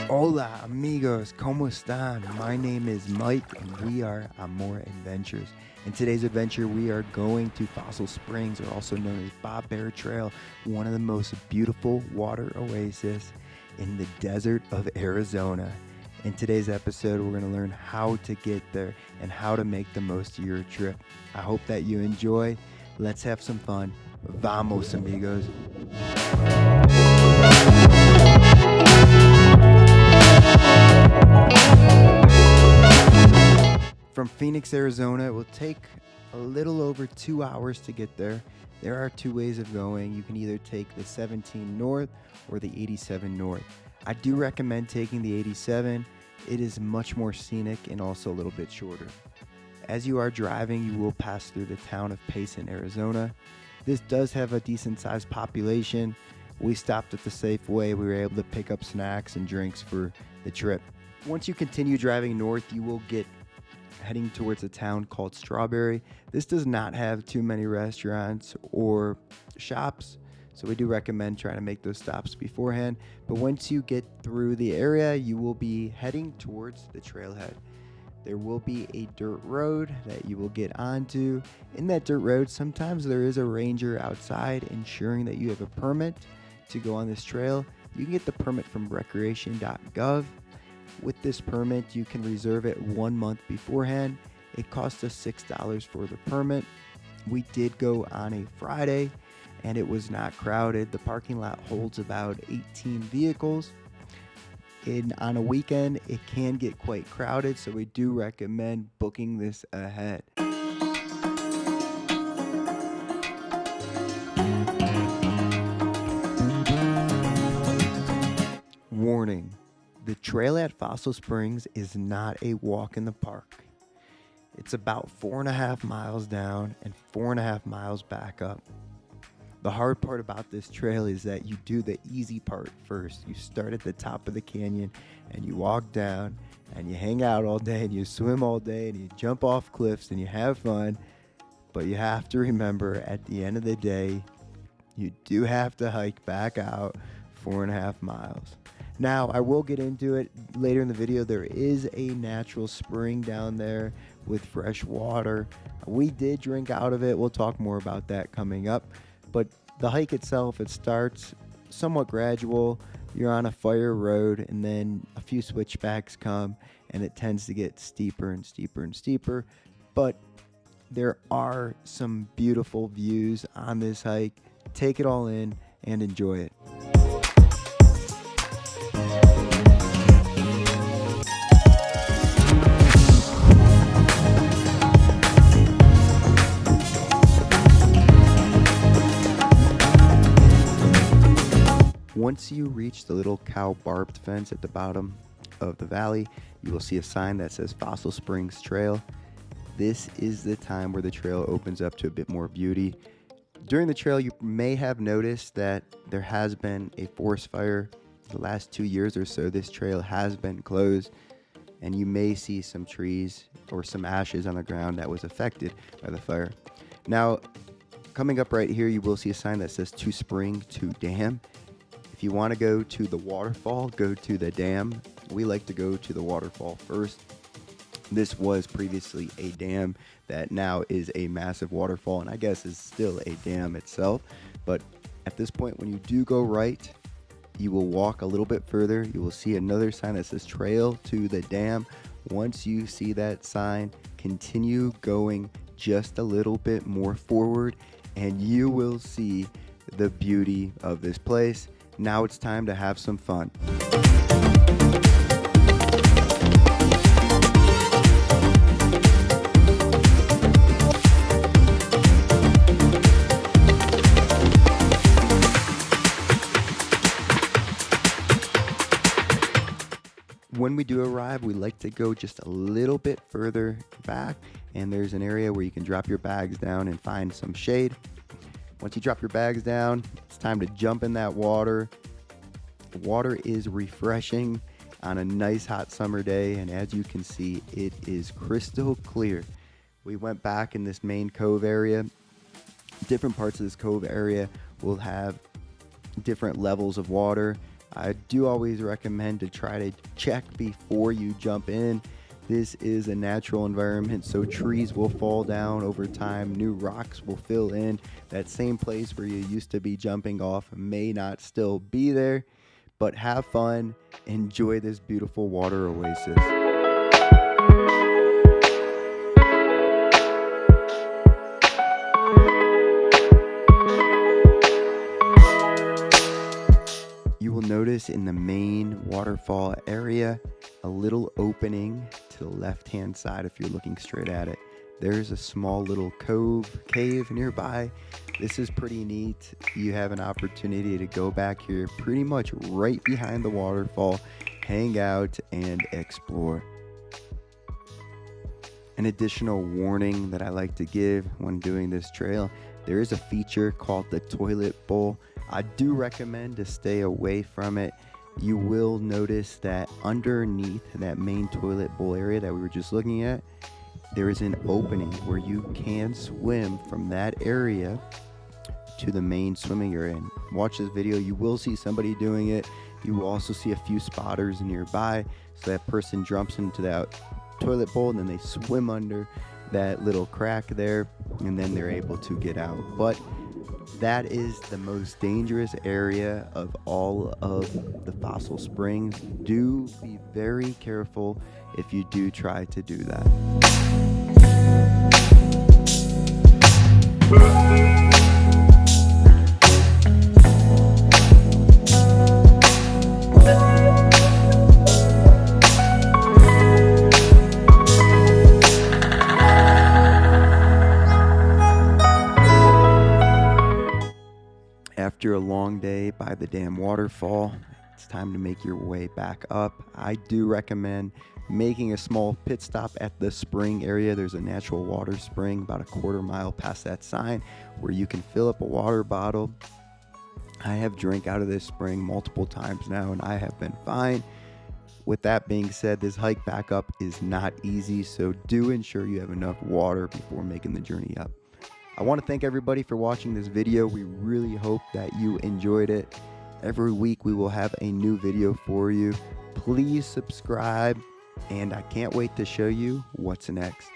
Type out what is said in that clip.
Hola amigos, ¿cómo están? My name is Mike and we are on More Adventures. In today's adventure, we are going to Fossil Springs, or also known as Bob Bear Trail, one of the most beautiful water oases in the desert of Arizona. In today's episode, we're going to learn how to get there and how to make the most of your trip. I hope that you enjoy. Let's have some fun. Vamos, amigos. From Phoenix, Arizona, it will take a little over 2 hours to get there. There are two ways of going. You can either take the 17 North or the 87 North. I do recommend taking the 87. It is much more scenic and also a little bit shorter. As you are driving, you will pass through the town of Payson, Arizona. This does have a decent sized population. We stopped at the Safeway. We were able to pick up snacks and drinks for the trip. Once you continue driving north, you will get heading towards a town called Strawberry. This does not have too many restaurants or shops, so we do recommend trying to make those stops beforehand. But once you get through the area, you will be heading towards the trailhead. There will be a dirt road that you will get onto. In that dirt road, sometimes there is a ranger outside ensuring that you have a permit to go on this trail. You can get the permit from recreation.gov. With this permit, you can reserve it 1 month beforehand. It costs us $6 for the permit. We did go on a Friday, and it was not crowded. The parking lot holds about 18 vehicles. On a weekend, it can get quite crowded, so we do recommend booking this ahead. Warning. The trail at Fossil Springs is not a walk in the park. It's about 4.5 miles down and 4.5 miles back up. The hard part about this trail is that you do the easy part first. You start at the top of the canyon and you walk down and you hang out all day and you swim all day and you jump off cliffs and you have fun. But you have to remember, at the end of the day, you do have to hike back out 4.5 miles. Now, I will get into it later in the video. There is a natural spring down there with fresh water. We did drink out of it. We'll talk more about that coming up. But the hike itself, it starts somewhat gradual. You're on a fire road, and then a few switchbacks come, and it tends to get steeper and steeper and steeper. But there are some beautiful views on this hike. Take it all in and enjoy it. Once you reach the little cow barbed fence at the bottom of the valley, you will see a sign that says Fossil Springs Trail. This is the time where the trail opens up to a bit more beauty. During the trail, you may have noticed that there has been a forest fire. The last 2 years or so, this trail has been closed, and you may see some trees or some ashes on the ground that was affected by the fire. Now, coming up right here, you will see a sign that says To Spring, To Dam. If you want to go to the waterfall, go to the dam. We like to go to the waterfall first. This was previously a dam that now is a massive waterfall, and I guess is still a dam itself. But at this point, when you do go right, you will walk a little bit further. You will see another sign that says Trail to the Dam. Once you see that sign, continue going just a little bit more forward, and you will see the beauty of this place. Now it's time to have some fun. When we do arrive, we like to go just a little bit further back, and there's an area where you can drop your bags down and find some shade. Once you drop your bags down, it's time to jump in that water. The water is refreshing on a nice hot summer day, and as you can see, it is crystal clear. We went back in this main cove area. Different parts of this cove area will have different levels of water. I do always recommend to try to check before you jump in. This is a natural environment, so trees will fall down over time, new rocks will fill in. That same place where you used to be jumping off may not still be there, but have fun, enjoy this beautiful water oasis. You will notice in the main waterfall area a little opening to the left hand side if you're looking straight at it. There's a small little cave nearby. This is pretty neat. You have an opportunity to go back here pretty much right behind the waterfall, hang out and explore. An additional warning that I like to give when doing this trail, there is a feature called the toilet bowl. I do recommend to stay away from it. You will notice that underneath that main toilet bowl area that we were just looking at, there is an opening where you can swim from that area to the main swimming area. And watch this video, you will see somebody doing it. You will also see a few spotters nearby. So that person jumps into that toilet bowl and then they swim under that little crack there and then they're able to get out. But that is the most dangerous area of all of the fossil springs. Do be very careful if you do try to do that. After a long day by the damn waterfall, it's time to make your way back up. I do recommend making a small pit stop at the spring area. There's a natural water spring about a quarter mile past that sign where you can fill up a water bottle. I have drank out of this spring multiple times now and I have been fine. With that being said, this hike back up is not easy, so do ensure you have enough water before making the journey up. I want to thank everybody for watching this video. We really hope that you enjoyed it. Every week we will have a new video for you. Please subscribe, and I can't wait to show you what's next.